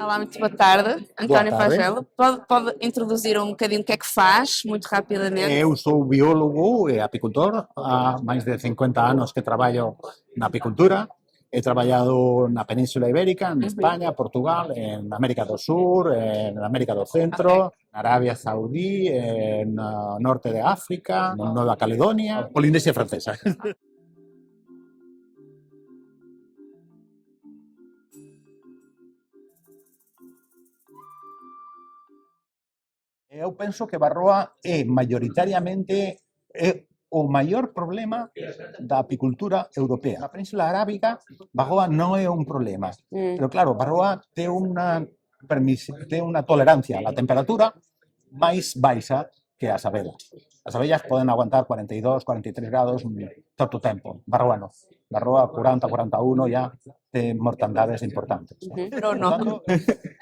Olá, muito boa tarde. Boa António tarde. Pagelo. Pode introduzir um bocadinho o que é que faz, muito rapidamente? Eu sou biólogo e apicultor. Há máis de 50 anos que traballo na apicultura. He traballado na Península Ibérica, en España, Portugal, en América do Sur, en América do Centro, en Arabia Saudí, en norte de África, en Nueva Caledonia, Polinesia Francesa. Eu penso que Barroa é maioritariamente o maior problema da apicultura europea. Na Península Arábica, Barroa non é un problema. Pero claro, Barroa ten unha tolerancia a la temperatura máis baixa que as abellas. As abellas poden aguantar 42, 43 grados todo o tempo. Barroa non. Barroa 40, 41 ya ten mortandades importantes. Pero no. Por tanto,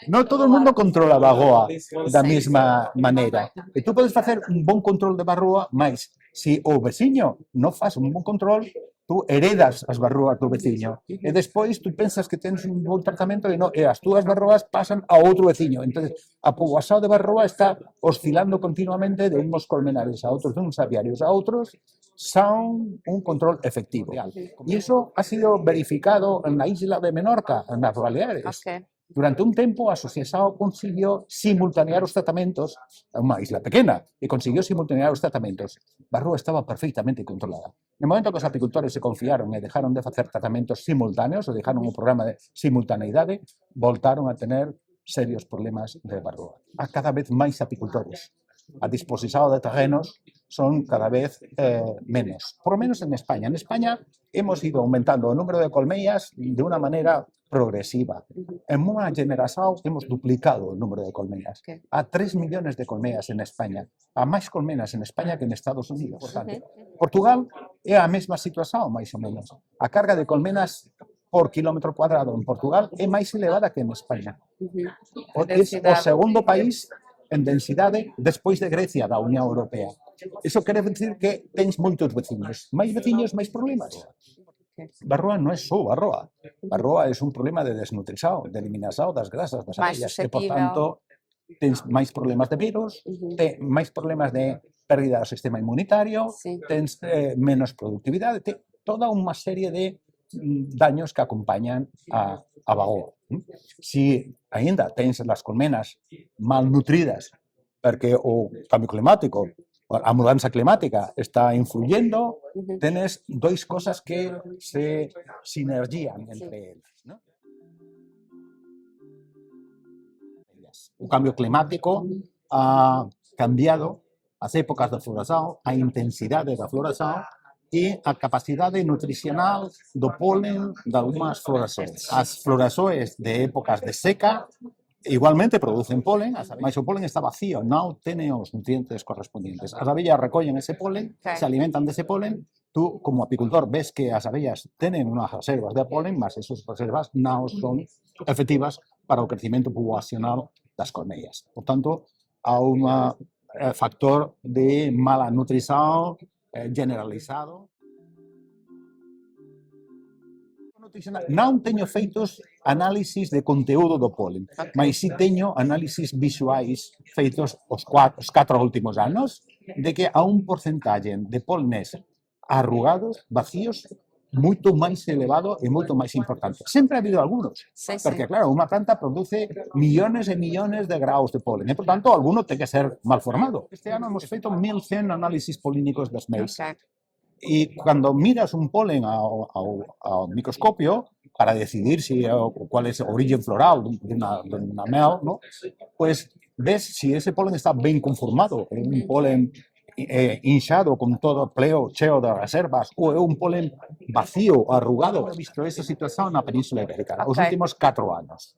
non todo o mundo controla a Barroa da mesma maneira. E tú podes facer un bon control de Barroa, mas se o veciño non faz un bon control, tú heredas as barroas do veciño e despois tú pensas que tens un bon tratamento e as túas barroas pasan a outro veciño. Entón, a poboación de Barroa está oscilando continuamente de uns colmenares a outros, de uns aviarios a outros, son un control efectivo. E iso ha sido verificado na isla de Menorca, nas Baleares. Ok. Durante un tempo, a asociación consiguió simultanear os tratamentos, é unha isla pequena, e consiguió simultanear os tratamentos. Barroa estaba perfectamente controlada. No momento que os apicultores se confiaron e dejaron de facer tratamentos simultáneos, ou dejaron un programa de simultaneidade, voltaron a tener serios problemas de Barroa. Há cada vez máis apicultores. A disposición de terrenos son cada vez menos, por lo menos en España. En España hemos ido aumentando o número de colmeas de una manera progresiva. En unha generación hemos duplicado o número de colmeas. Há 3 millones de colmeas en España. Há máis colmenas en España que en Estados Unidos. Portugal é a mesma situación, máis ou menos. A carga de colmenas por quilómetro cuadrado en Portugal é máis elevada que en España. É o segundo país en densidade despois de Grecia da Unión Europea. Iso quere dicir que tens moitos veciños, máis problemas. Barroa non é só Barroa. Barroa é un problema de desnutrición, de eliminación das grasas das abellas, e, por tanto, tens máis problemas de virus, tens máis problemas de pérdida do sistema inmunitario, tens menos productividade, tens toda unha serie de daños que acompañan a Barroa. Si aínda tens as colmenas malnutridas porque o cambio climático, a mudanza climática está influyendo, tenes dois cosas que se sinergían entre elas. ¿No? O cambio climático ha cambiado as épocas da floración, a intensidade da floración e a capacidade nutricional do polen de algunhas florações. As florações de épocas de seca igualmente producen polen, mas o polen está vacío, non ten os nutrientes correspondientes. As abellas recollen ese polen, se alimentan dese polen, tú como apicultor ves que as abellas tenen unhas reservas de polen, mas esas reservas non son efectivas para o crecimiento poblacional das colmeias. Por tanto, há un factor de mala nutrición generalizado. Non teño feitos análisis de conteúdo do polen, mas si teño análisis visuais feitos os 4 últimos anos de que há un porcentaxe de polenes arrugados, vacíos, moito máis elevado e moito máis importante. Sempre ha habido algunos, porque claro, unha planta produce millones e millones de graus de polen, e por tanto, alguno ten que ser mal formado. Este ano hemos feito 1100 análisis polínicos das meis. Y cuando miras un polen ao microscopio para decidir cuál es el origen floral de una mel, ¿no? Pues ves si ese polen está bien conformado, es un polen hinchado con todo pleo cheo de reservas o es un polen vacío, arrugado. He visto esa situación na Península Ibérica los últimos 4 años,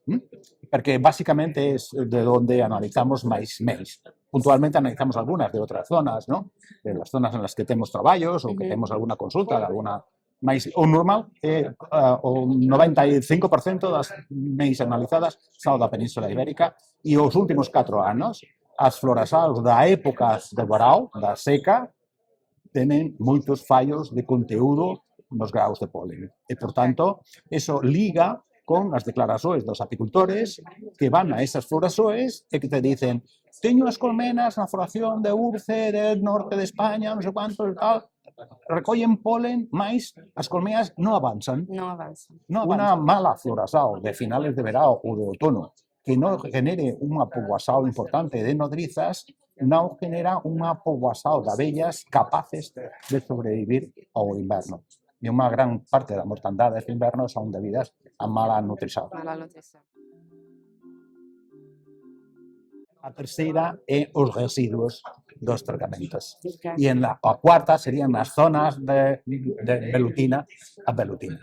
porque básicamente es de donde analizamos máis meis. Puntualmente analizamos algunas de otras zonas, ¿no? De las zonas en las que tenemos traballos ou que temos alguna consulta de alguna. Mas o normal é o 95% das meis analizadas son da Península Ibérica e os últimos 4 anos as floracións da época de verão, da seca, tenen moitos fallos de conteúdo nos graus de polen. E, por tanto, eso liga con as declarações dos apicultores que van a esas florações e que te dicen teño as colmenas na floración de Urce, del norte de España, non sei quanto e tal, recollen polen, mais as colmenas non avanzan. No avanza. Una mala floração de finales de verão ou de outono que non genere unha poboação importante de nodrizas non genera unha poboação de abellas capaces de sobrevivir ao inverno. E unha gran parte da mortandade de inverno son debidas a mala nutrición. Mala nutrición. A terceira é os residuos dos tratamentos. Ok. E a cuarta serían as zonas de velutina a velutina.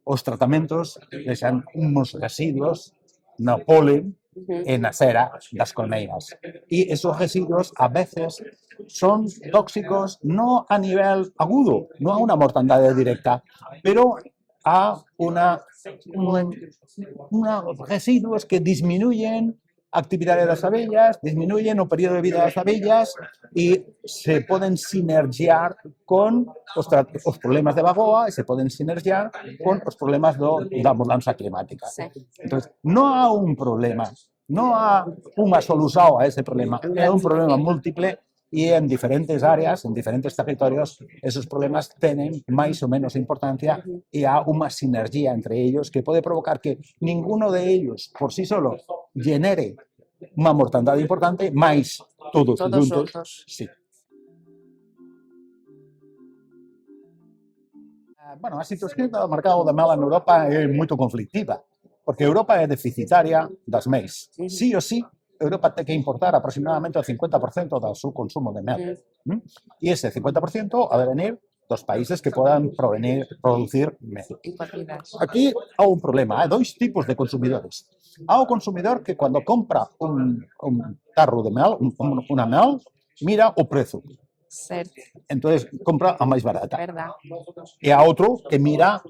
Os tratamentos deixan uns residuos no polen e na cera das colmeiras. E esos residuos a veces son tóxicos non a nivel agudo, non a unha mortandade directa, pero a residuos que disminuyen a actividade das abellas, disminuyen o período de vida das abellas e se poden sinergiar con os problemas de vagoa e se poden sinergiar con os problemas da mudanza climática. Sí. Entón, non há un problema, non há unha solución a ese problema, é un problema múltiple e en diferentes áreas, en diferentes territorios, esos problemas tenen máis ou menos importancia e há unha sinergia entre ellos que pode provocar que ninguno de ellos por sí solo genere unha mortandade importante, máis todos juntos. Juntos. Sí. Bueno, a situación do mercado da mel en Europa é moito conflictiva, porque Europa é deficitaria das meis. Sí ou sí, Europa ten que importar aproximadamente o 50% do seu consumo de mel. E ese 50% ha de venir dos países que podan producir mel. En cantidad. Aquí há un problema, hai dois tipos de consumidores. Há o consumidor que cando compra un tarro de mel, unha mel, mira o prezo. Certo. Entonces compra a máis barata. Verdad. E há outro que mira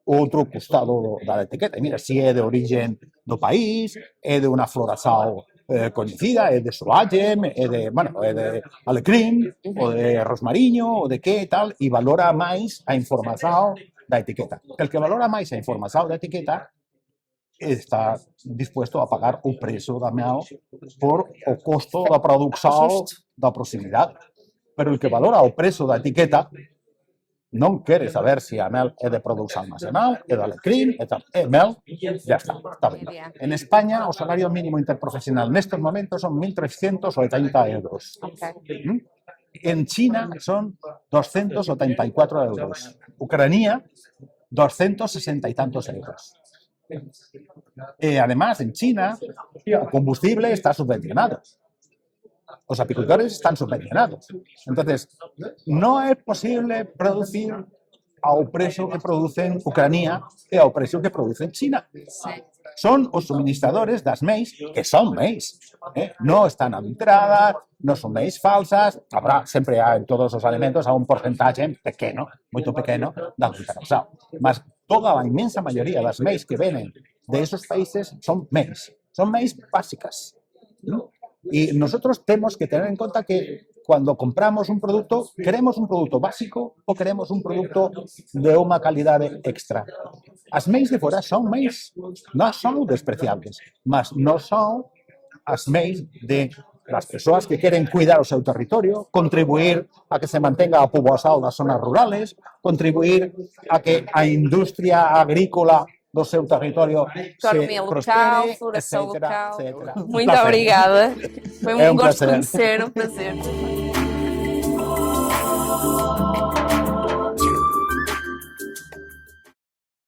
o outro costado da etiqueta. Mira se é de origen do país, é de unha floração coñecida, é de soagem, é de alecrim, ou de rosmariño, ou de que tal, e valora máis a información da etiqueta. El que valora máis a información da etiqueta está dispuesto a pagar o preço da mel por o costo da produção da proximidade. Pero el que valora o preço da etiqueta non quere saber se a mel é de produção nacional, é de alecrim, é mel, ya está vendo. En España, o salario mínimo interprofesional nestes momentos son 1.380 euros. Okay. En China son 284 euros. Ucrania, 260 y tantos euros. Además, en China, o combustible está subvencionado. Os apicultores están subvencionados. Entonces, non é posible producir ao precio que producen Ucrania e ao precio que producen China. Sí. Son os suministradores das meis, que son meis. Non están adulteradas, non son meis falsas. Habrá, sempre en todos os alimentos, há un porcentaxe pequeno, moito pequeno, de adulteración. Mas toda a inmensa maioría das meis que venen de esos países son meis básicas. Y nosotros tenemos que tener en cuenta que cuando compramos un producto, queremos un producto básico o queremos un producto de unha calidade extra. As meis de fora son meis, non son despreciables, mas non son as meis de las persoas que queren cuidar o seu territorio, contribuir a que se mantenga a poboação das zonas rurales, contribuir a que a industria agrícola do seu territorio Economia se local, prospere, floração etcétera, local. etcétera. Muito obrigada. Foi É um gosto de prazer. conhecer, um prazer.